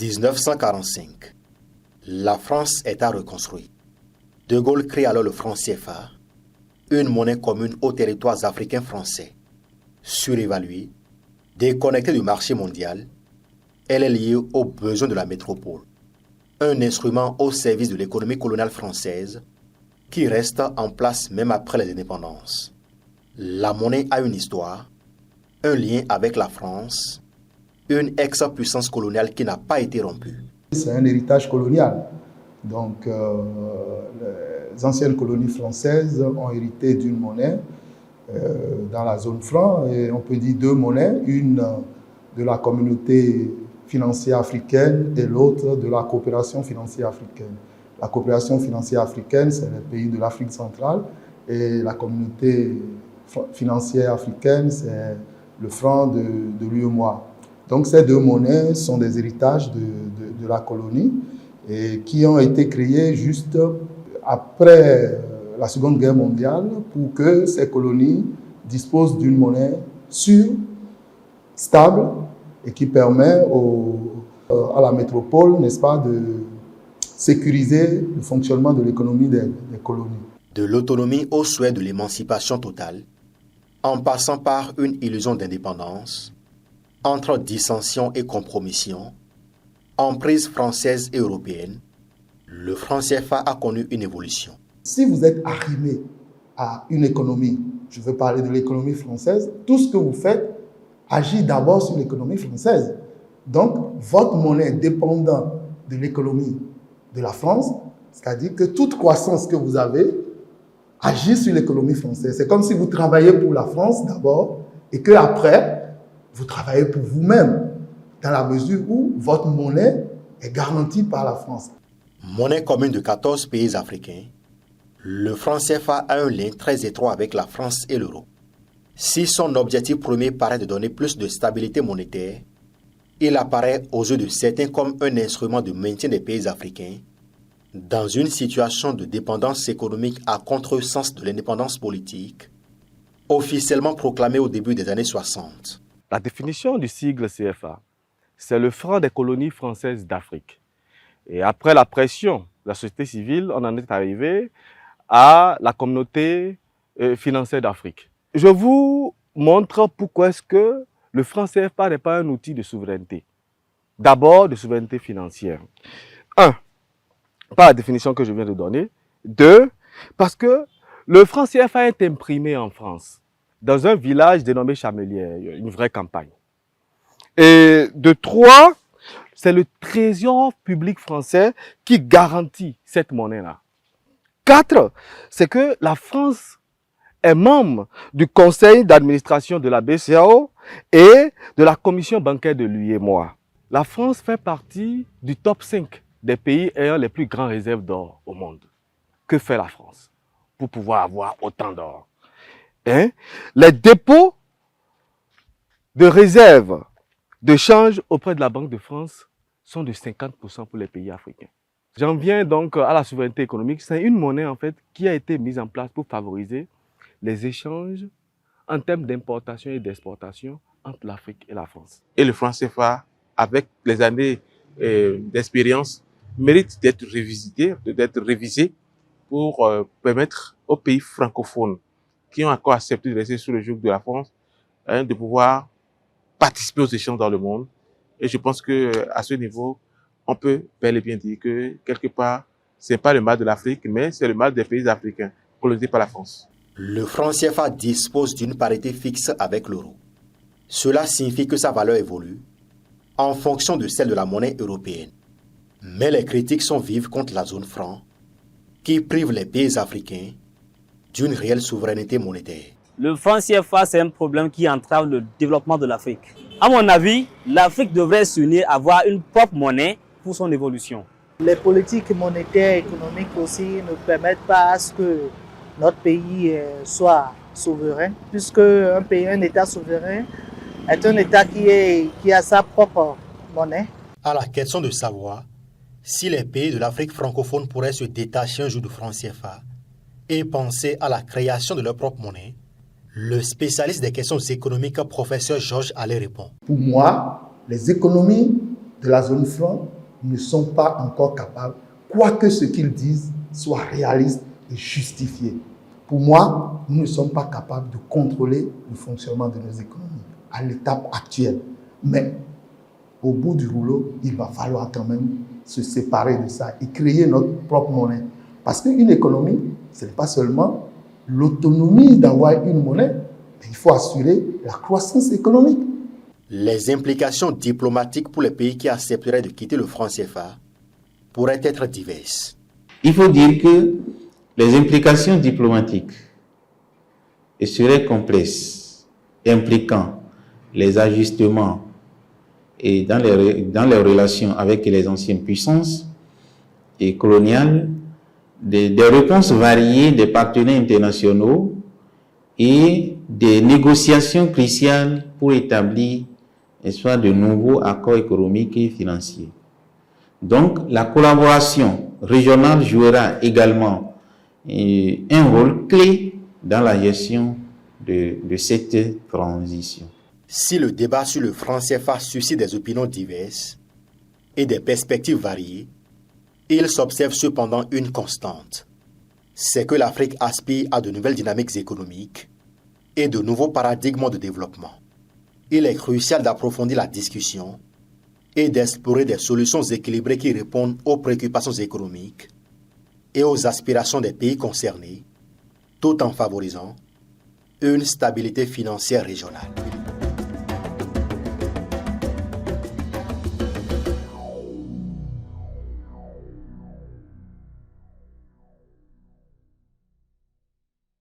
1945. La France est à reconstruire. De Gaulle crée alors le franc CFA, une monnaie commune aux territoires africains français. Surévaluée, déconnectée du marché mondial, elle est liée aux besoins de la métropole. Un instrument au service de l'économie coloniale française qui reste en place même après les indépendances. La monnaie a une histoire, un lien avec la France, une ex-puissance coloniale qui n'a pas été rompue. C'est un héritage colonial. Donc, les anciennes colonies françaises ont hérité d'une monnaie dans la zone franc, et on peut dire deux monnaies, une de la communauté financière africaine et l'autre de la coopération financière africaine. La coopération financière africaine, c'est les pays de l'Afrique centrale, et la communauté financière africaine, c'est le franc de l'UEMOA. Donc ces deux monnaies sont des héritages de la colonie et qui ont été créés juste après la Seconde Guerre mondiale pour que ces colonies disposent d'une monnaie sûre, stable et qui permet à la métropole, n'est-ce pas, de sécuriser le fonctionnement de l'économie des colonies. De l'autonomie au souhait de l'émancipation totale, en passant par une illusion d'indépendance, entre dissension et compromission, emprise française et européenne, le franc CFA a connu une évolution. Si vous êtes arrimé à une économie, je veux parler de l'économie française, tout ce que vous faites agit d'abord sur l'économie française. Donc, votre monnaie dépendant de l'économie de la France, c'est-à-dire que toute croissance que vous avez agit sur l'économie française. C'est comme si vous travaillez pour la France d'abord et qu'après, vous travaillez pour vous-même, dans la mesure où votre monnaie est garantie par la France. Monnaie commune de 14 pays africains, le franc CFA a un lien très étroit avec la France et l'euro. Si son objectif premier paraît de donner plus de stabilité monétaire, il apparaît aux yeux de certains comme un instrument de maintien des pays africains dans une situation de dépendance économique à contresens de l'indépendance politique, officiellement proclamée au début des années 60. La définition du sigle CFA, c'est le franc des colonies françaises d'Afrique. Et après la pression de la société civile, on en est arrivé à la communauté financière d'Afrique. Je vous montre pourquoi est-ce que le franc CFA n'est pas un outil de souveraineté. D'abord, de souveraineté financière. 1, par la définition que je viens de donner. 2, parce que le franc CFA est imprimé en France, dans un village dénommé Chamelières, une vraie campagne. Et de 3, c'est le trésor public français qui garantit cette monnaie-là. 4, c'est que la France est membre du conseil d'administration de la BCEAO et de la commission bancaire de l'UEMOA. La France fait partie du top 5 des pays ayant les plus grandes réserves d'or au monde. Que fait la France pour pouvoir avoir autant d'or? Les dépôts de réserves de change auprès de la Banque de France sont de 50% pour les pays africains. J'en viens donc à la souveraineté économique. C'est une monnaie en fait qui a été mise en place pour favoriser les échanges en termes d'importation et d'exportation entre l'Afrique et la France. Et le franc CFA, avec les années d'expérience, mérite d'être révisé pour permettre aux pays francophones qui ont encore accepté de rester sous le joug de la France de pouvoir participer aux échanges dans le monde. Et je pense qu'à ce niveau, on peut bel et bien dire que quelque part, ce n'est pas le mal de l'Afrique, mais c'est le mal des pays africains colonisés par la France. Le franc CFA dispose d'une parité fixe avec l'euro. Cela signifie que sa valeur évolue en fonction de celle de la monnaie européenne. Mais les critiques sont vives contre la zone franc, qui prive les pays africains d'une réelle souveraineté monétaire. Le franc CFA, c'est un problème qui entrave le développement de l'Afrique. À mon avis, l'Afrique devrait s'unir, avoir une propre monnaie pour son évolution. Les politiques monétaires et économiques aussi ne permettent pas à ce que notre pays soit souverain, puisque un État souverain est un État qui a sa propre monnaie. À la question de savoir si les pays de l'Afrique francophone pourraient se détacher un jour du franc CFA et penser à la création de leur propre monnaie, le spécialiste des questions économiques, professeur Georges Allais, répond. Pour moi, les économies de la zone franc ne sont pas encore capables, quoique ce qu'ils disent soit réaliste et justifié. Pour moi, nous ne sommes pas capables de contrôler le fonctionnement de nos économies à l'étape actuelle. Mais au bout du rouleau, il va falloir quand même se séparer de ça et créer notre propre monnaie. Parce qu'une économie, ce n'est pas seulement l'autonomie d'avoir une monnaie, mais il faut assurer la croissance économique. Les implications diplomatiques pour les pays qui accepteraient de quitter le franc CFA pourraient être diverses. Il faut dire que les implications diplomatiques seraient complexes, impliquant les ajustements et dans les relations avec les anciennes puissances et coloniales, des réponses variées des partenaires internationaux et des négociations cruciales pour établir de nouveaux accords économiques et financiers. Donc, la collaboration régionale jouera également un rôle clé dans la gestion de cette transition. Si le débat sur le franc CFA suscite des opinions diverses et des perspectives variées, il s'observe cependant une constante. C'est que l'Afrique aspire à de nouvelles dynamiques économiques et de nouveaux paradigmes de développement. Il est crucial d'approfondir la discussion et d'explorer des solutions équilibrées qui répondent aux préoccupations économiques et aux aspirations des pays concernés, tout en favorisant une stabilité financière régionale.